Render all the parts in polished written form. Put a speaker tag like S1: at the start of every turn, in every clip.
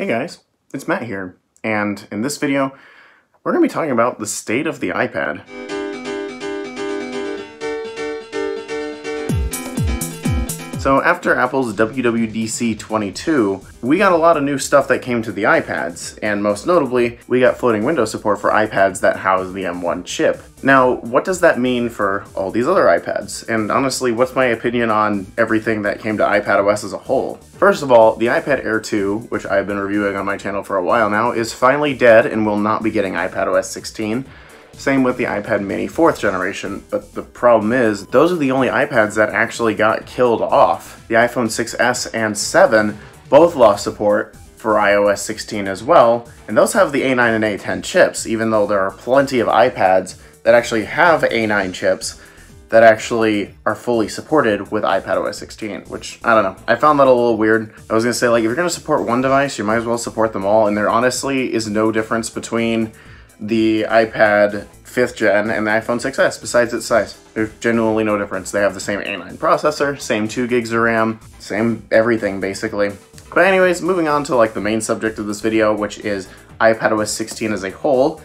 S1: Hey guys, it's Matt here, and in this video, we're going to be talking about the state of the iPad. So after Apple's WWDC 22, we got a lot of new stuff that came to the iPads, and most notably, we got floating window support for iPads that house the M1 chip. Now, what does that mean for all these other iPads? And honestly, what's my opinion on everything that came to iPadOS as a whole? First of all, the iPad Air 2, which I've been reviewing on my channel for a while now, is finally dead and will not be getting iPadOS 16. Same with the iPad mini 4th generation, but the problem is, those are the only iPads that actually got killed off. The iPhone 6s and 7 both lost support for iOS 16 as well, and those have the A9 and A10 chips, even though there are plenty of iPads that actually have A9 chips that actually are fully supported with iPadOS 16, which, I don't know, I found that a little weird. I was gonna say, like, if you're gonna support one device, you might as well support them all, and there honestly is no difference between the iPad 5th gen and the iPhone 6s besides its size. There's genuinely no difference. They have the same A9 processor, same 2 gigs of RAM, same everything basically. But anyways, moving on to like the main subject of this video, which is iPadOS 16 as a whole.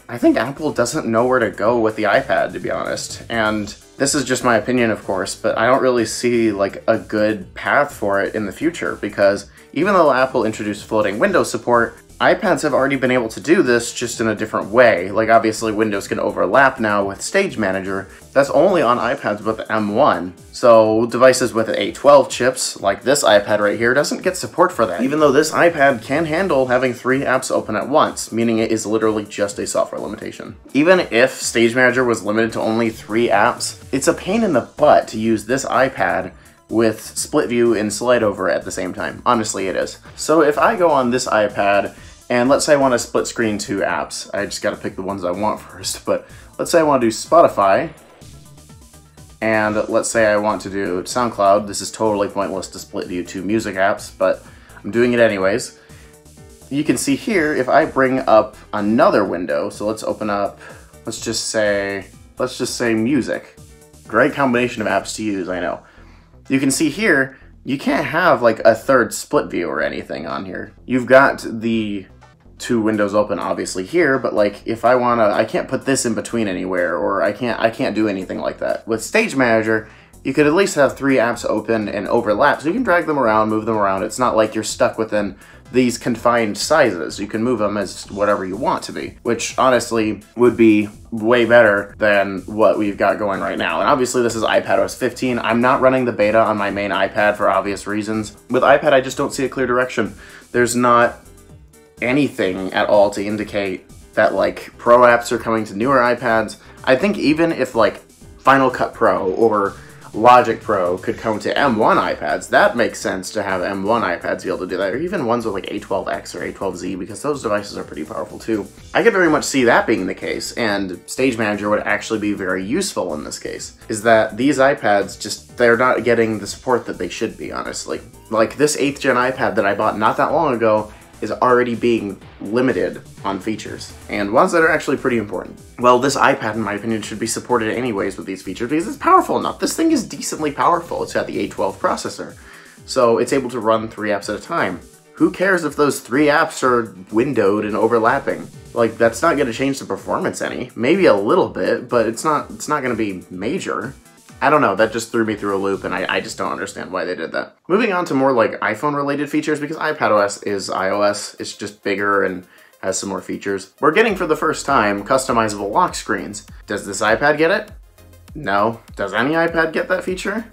S1: I think Apple doesn't know where to go with the iPad, to be honest. And this is just my opinion, of course, but I don't really see like a good path for it in the future, because even though Apple introduced floating window support, iPads have already been able to do this, just in a different way. Like, obviously Windows can overlap now with Stage Manager. That's only on iPads with the M1. So devices with A12 chips, like this iPad right here, doesn't get support for that. Even though this iPad can handle having 3 apps open at once, meaning it is literally just a software limitation. Even if Stage Manager was limited to only 3 apps, it's a pain in the butt to use this iPad with split view and slide over at the same time. Honestly, it is. So if I go on this iPad, and let's say I want to split screen 2 apps, I just gotta pick the ones I want first, but let's say I want to do Spotify, and let's say I want to do SoundCloud. This is totally pointless to split view 2 music apps, but I'm doing it anyways. You can see here, if I bring up another window, so let's open up, let's just say music. Great combination of apps to use, I know. You can see here, you can't have like a third split view or anything on here. You've got the 2 windows open obviously here, but like if I wanna, I can't put this in between anywhere, or I can't do anything like that. With Stage Manager, you could at least have 3 apps open and overlap, so you can drag them around, move them around. It's not like you're stuck within these confined sizes. You can move them as whatever you want to be, which honestly would be way better than what we've got going right now. And obviously this is iPadOS 15. I'm not running the beta on my main iPad for obvious reasons. With iPad, I just don't see a clear direction. There's not anything at all to indicate that like Pro apps are coming to newer iPads. I think even if like Final Cut Pro or Logic Pro could come to M1 iPads, that makes sense to have M1 iPads be able to do that, or even ones with like A12X or A12Z, because those devices are pretty powerful too. I could very much see that being the case, and Stage Manager would actually be very useful in this case, is that these iPads just, they're not getting the support that they should be, honestly. Like this 8th gen iPad that I bought not that long ago is already being limited on features, and ones that are actually pretty important. Well, this iPad, in my opinion, should be supported anyways with these features because it's powerful enough. This thing is decently powerful. It's got the A12 processor, so it's able to run 3 apps at a time. Who cares if those 3 apps are windowed and overlapping? Like, that's not gonna change the performance any. Maybe a little bit, but it's not gonna be major. I don't know, that just threw me through a loop, and I just don't understand why they did that. Moving on to more like iPhone-related features, because iPadOS is iOS, it's just bigger and has some more features. We're getting, for the first time, customizable lock screens. Does this iPad get it? No. Does any iPad get that feature?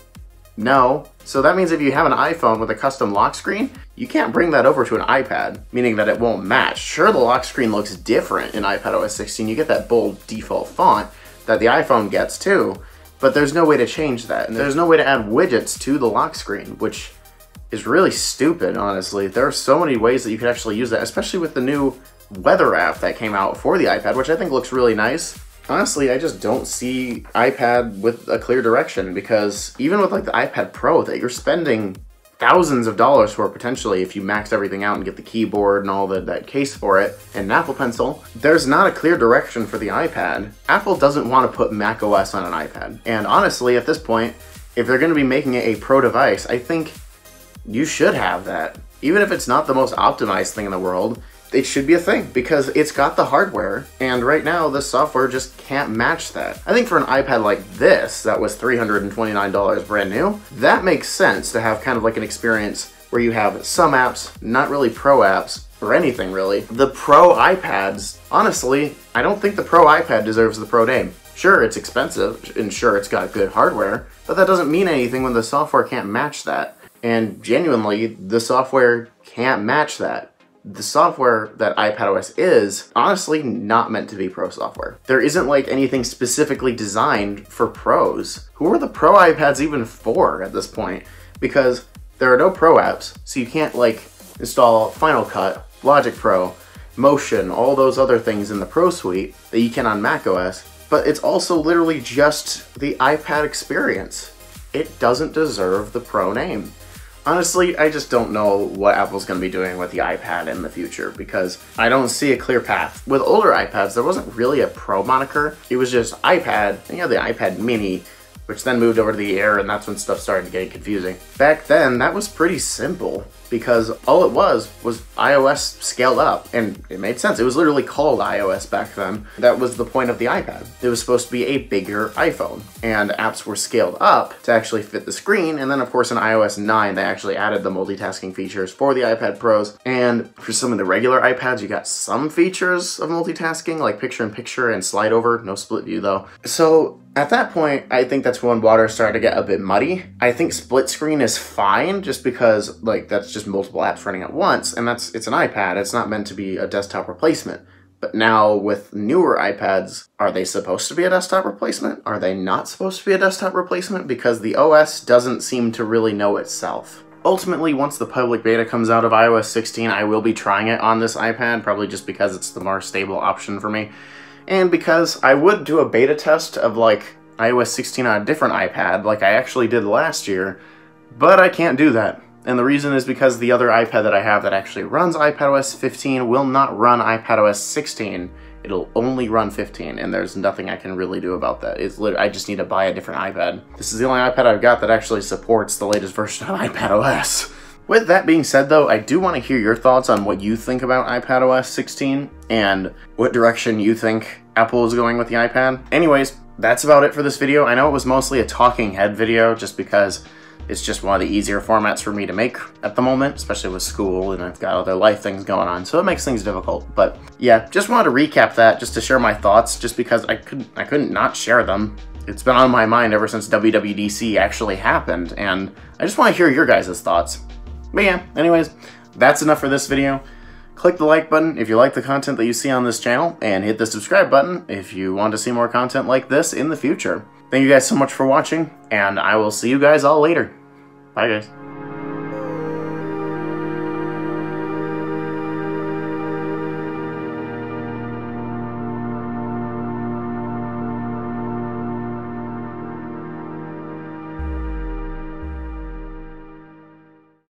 S1: No. So that means if you have an iPhone with a custom lock screen, you can't bring that over to an iPad, meaning that it won't match. Sure, the lock screen looks different in iPadOS 16. You get that bold default font that the iPhone gets too, but there's no way to change that. And there's no way to add widgets to the lock screen, which is really stupid, honestly. There are so many ways that you could actually use that, especially with the new weather app that came out for the iPad, which I think looks really nice. Honestly, I just don't see iPad with a clear direction, because even with like the iPad Pro that you're spending thousands of dollars for potentially if you max everything out and get the keyboard and all that case for it and an Apple Pencil, there's not a clear direction for the iPad. Apple doesn't want to put macOS on an iPad. And honestly, at this point, if they're going to be making it a Pro device, I think you should have that. even if it's not the most optimized thing in the world, it should be a thing because it's got the hardware, and right now the software just can't match that. I think for an iPad like this, that was $329 brand new, that makes sense to have kind of like an experience where you have some apps, not really pro apps, or anything really. The Pro iPads, honestly, I don't think the Pro iPad deserves the Pro name. Sure, it's expensive, and sure, it's got good hardware, but that doesn't mean anything when the software can't match that. And genuinely, the software can't match that. The software that iPadOS is honestly not meant to be pro software. There isn't like anything specifically designed for pros. Who are the Pro iPads even for at this point? Because there are no pro apps, so you can't like install Final Cut, Logic Pro, Motion, all those other things in the Pro suite that you can on macOS, but it's also literally just the iPad experience. It doesn't deserve the Pro name. Honestly, I just don't know what Apple's going to be doing with the iPad in the future because I don't see a clear path. With older iPads, there wasn't really a Pro moniker. It was just iPad, and you had the iPad mini, which then moved over to the Air, and that's when stuff started getting confusing. Back then, that was pretty simple because all it was iOS scaled up, and it made sense. It was literally called iOS back then. That was the point of the iPad. It was supposed to be a bigger iPhone, and apps were scaled up to actually fit the screen, and then of course in iOS 9, they actually added the multitasking features for the iPad Pros, and for some of the regular iPads, you got some features of multitasking, like picture-in-picture and slide over, no split view though. So at that point, I think that's when water started to get a bit muddy. I think split screen is fine just because like that's just multiple apps running at once, and it's an iPad. It's not meant to be a desktop replacement. But now with newer iPads, are they supposed to be a desktop replacement? Are they not supposed to be a desktop replacement? Because the OS doesn't seem to really know itself. Ultimately, once the public beta comes out of iOS 16, I will be trying it on this iPad, probably just because it's the more stable option for me. And because I would do a beta test of like iOS 16 on a different iPad, like I actually did last year, but I can't do that. And the reason is because the other iPad that I have that actually runs iPadOS 15 will not run iPadOS 16. It'll only run 15, and there's nothing I can really do about that. I just need to buy a different iPad. This is the only iPad I've got that actually supports the latest version of iPadOS. With that being said though, I do want to hear your thoughts on what you think about iPadOS 16 and what direction you think Apple is going with the iPad. Anyways, that's about it for this video. I know it was mostly a talking head video just because it's just one of the easier formats for me to make at the moment, especially with school and I've got other life things going on, so it makes things difficult. But yeah, just wanted to recap that just to share my thoughts just because I couldn't not share them. It's been on my mind ever since WWDC actually happened, and I just want to hear your guys' thoughts. But yeah, anyways, that's enough for this video. Click the like button if you like the content that you see on this channel, and hit the subscribe button if you want to see more content like this in the future. Thank you guys so much for watching, and I will see you guys all later. Bye guys.